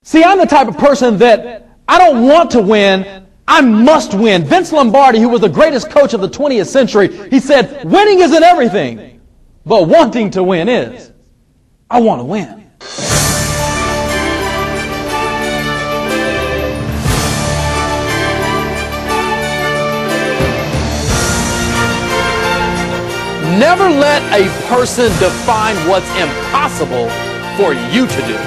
See, I'm the type of person that I don't want to win, I must win. Vince Lombardi, who was the greatest coach of the 20th century, he said, winning isn't everything, but wanting to win is. I want to win. Never let a person define what's impossible for you to do.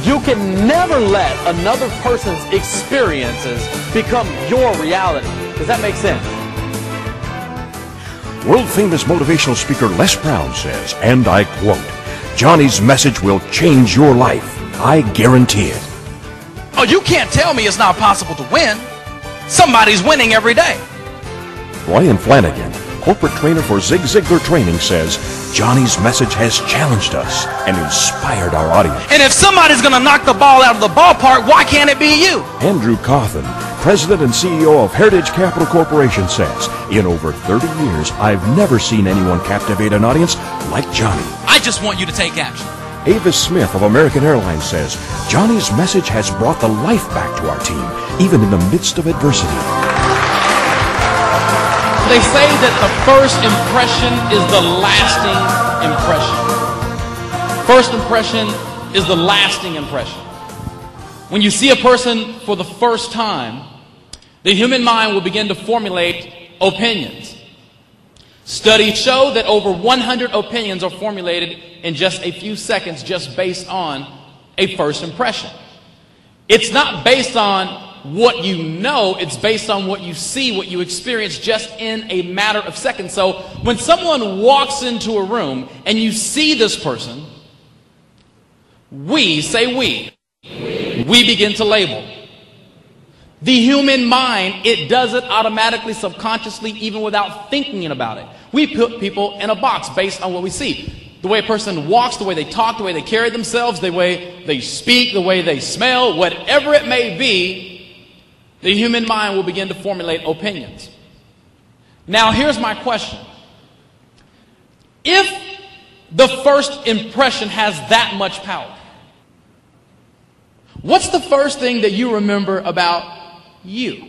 You can never let another person's experiences become your reality. Does that make sense? World-famous motivational speaker Les Brown says, and I quote, "Johnny's message will change your life. I guarantee it." Oh, you can't tell me it's not possible to win. Somebody's winning every day. Brian Flanagan, corporate trainer for Zig Ziglar Training, says, "Johnny's message has challenged us and inspired our audience." And if somebody's going to knock the ball out of the ballpark, why can't it be you? Andrew Cawthon, president and CEO of Heritage Capital Corporation, says, "In over 30 years, I've never seen anyone captivate an audience like Johnny." I just want you to take action. Avis Smith of American Airlines says, "Johnny's message has brought the life back to our team, even in the midst of adversity." They say that the first impression is the lasting impression. First impression is the lasting impression. When you see a person for the first time, the human mind will begin to formulate opinions. Studies show that over 100 opinions are formulated in just a few seconds just based on a first impression. It's not based on what you know, it's based on what you see, what you experience just in a matter of seconds. So when someone walks into a room and you see this person, we begin to label. The human mind, it does it automatically, subconsciously, even without thinking about it. We put people in a box based on what we see. The way a person walks, the way they talk, the way they carry themselves, the way they speak, the way they smell, whatever it may be, the human mind will begin to formulate opinions. Now, here's my question. If the first impression has that much power, what's the first thing that you remember about you?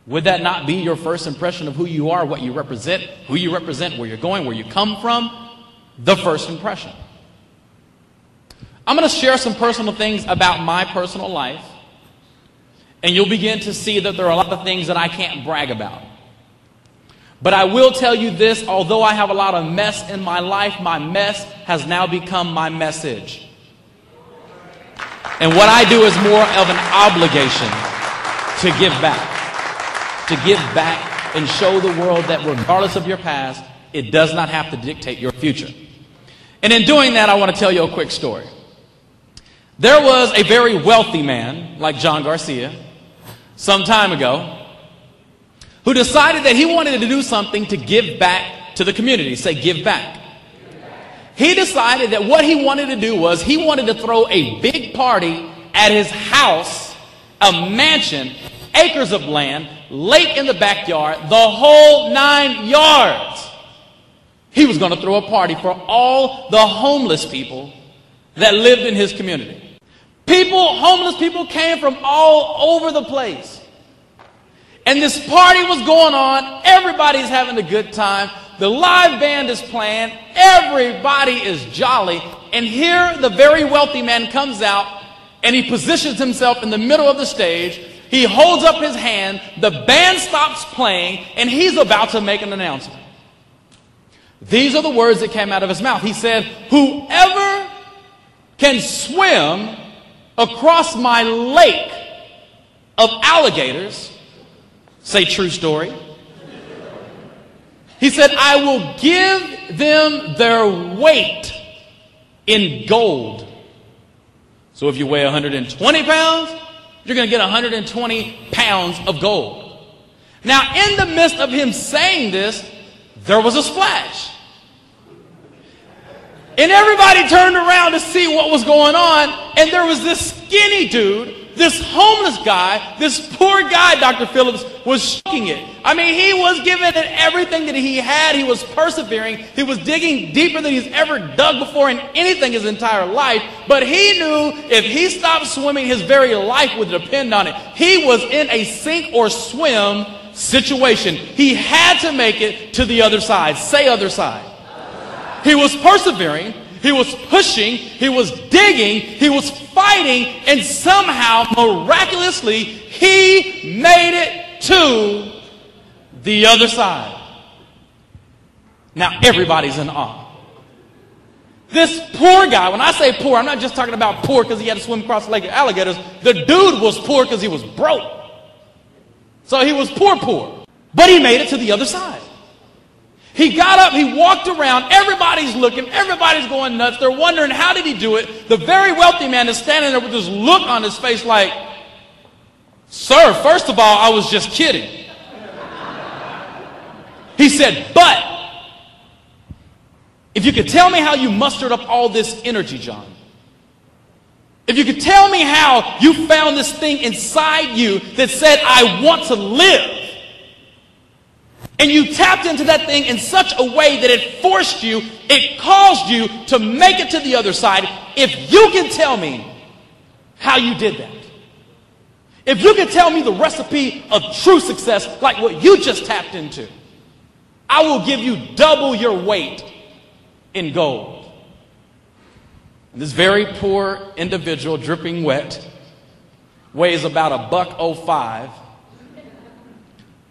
Would that not be your first impression of who you are, what you represent, where you're going, where you come from? The first impression. I'm going to share some personal things about my personal life, and you'll begin to see that there are a lot of things that I can't brag about. But I will tell you this, although I have a lot of mess in my life, my mess has now become my message. And what I do is more of an obligation to give back. To give back and show the world that regardless of your past, it does not have to dictate your future. And in doing that, I want to tell you a quick story. There was a very wealthy man, like John Garcia, some time ago, who decided that he wanted to do something to give back to the community. Say, give back. He decided that what he wanted to do was he wanted to throw a big party at his house, a mansion, acres of land, lake in the backyard, the whole 9 yards. He was going to throw a party for all the homeless people that lived in his community. Homeless people came from all over the place. And this party was going on. Everybody's having a good time. The live band is playing. Everybody is jolly. And here the very wealthy man comes out and he positions himself in the middle of the stage. He holds up his hand. The band stops playing and he's about to make an announcement. These are the words that came out of his mouth. He said, "Whoever can swim across my lake of alligators," say true story. He said, "I will give them their weight in gold." So if you weigh 120 pounds, you're going to get 120 pounds of gold. Now, in the midst of him saying this, there was a splash. And everybody turned around to see what was going on, and there was this skinny dude This homeless guy, this poor guy, Dr. Phillips, was shocking it. I mean, he was giving it everything that he had. He was persevering. He was digging deeper than he's ever dug before in anything his entire life. But he knew if he stopped swimming, his very life would depend on it. He was in a sink or swim situation. He had to make it to the other side. Say other side. He was persevering. He was pushing, he was digging, he was fighting, and somehow, miraculously, he made it to the other side. Now, everybody's in awe. This poor guy, when I say poor, I'm not just talking about poor because he had to swim across the lake of alligators. The dude was poor because he was broke. So he was poor. But he made it to the other side. He got up, he walked around, everybody's looking, everybody's going nuts. They're wondering, how did he do it? The very wealthy man is standing there with this look on his face like, sir, first of all, I was just kidding. He said, but if you could tell me how you mustered up all this energy, John, if you could tell me how you found this thing inside you that said, I want to live, and you tapped into that thing in such a way that it forced you, it caused you to make it to the other side. If you can tell me how you did that, if you can tell me the recipe of true success like what you just tapped into, I will give you double your weight in gold. And this very poor individual, dripping wet, weighs about $105.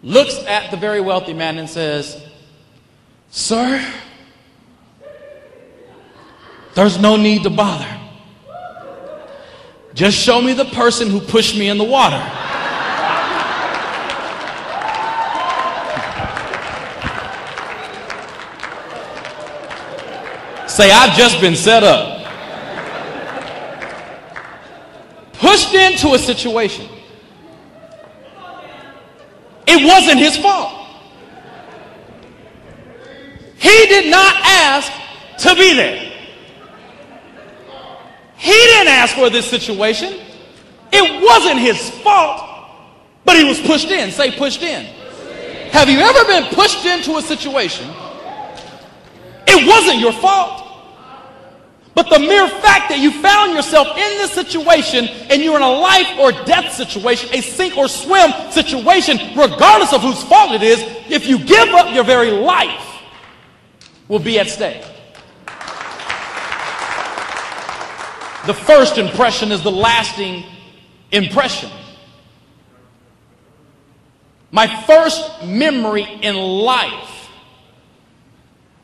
Looks at the very wealthy man and says, sir, there's no need to bother. Just show me the person who pushed me in the water. Say, I've just been set up. Pushed into a situation. It wasn't his fault. He did not ask to be there. He didn't ask for this situation. It wasn't his fault, but he was pushed in. Say, pushed in. Have you ever been pushed into a situation? It wasn't your fault. But the mere fact that you found yourself in this situation and you're in a life or death situation, a sink or swim situation, regardless of whose fault it is, if you give up, your very life will be at stake. The first impression is the lasting impression. My first memory in life,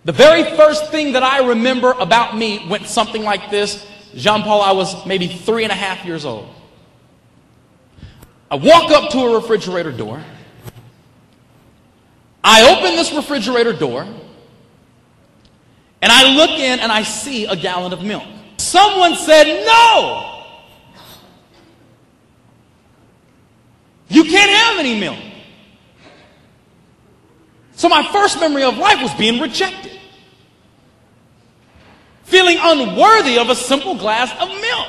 the very first thing that I remember about me went something like this. Jean-Paul, I was maybe 3.5 years old. I walk up to a refrigerator door. I open this refrigerator door, and I look in and I see a gallon of milk. Someone said, no! You can't have any milk. So my first memory of life was being rejected. Feeling unworthy of a simple glass of milk.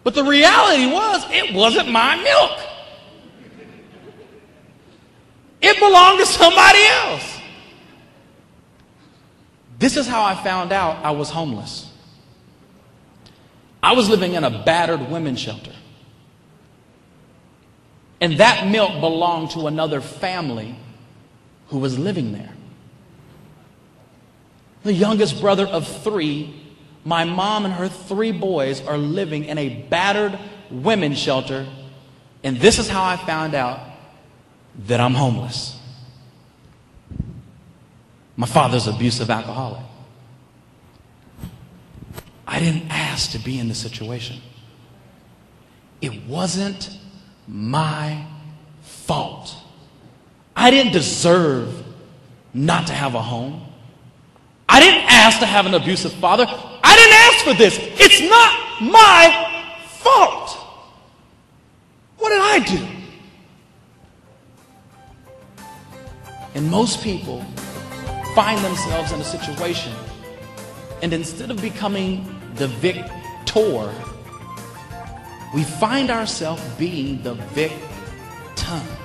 But the reality was, it wasn't my milk. It belonged to somebody else. This is how I found out I was homeless. I was living in a battered women's shelter. And that milk belonged to another family who was living there. The youngest brother of 3, my mom and her 3 boys are living in a battered women's shelter. And this is how I found out that I'm homeless. My father's an abusive alcoholic. I didn't ask to be in this situation. It wasn't my fault. I didn't deserve not to have a home. I didn't ask to have an abusive father. I didn't ask for this. It's not my fault. What did I do? And most people find themselves in a situation, and instead of becoming the victor, we find ourselves being the victim.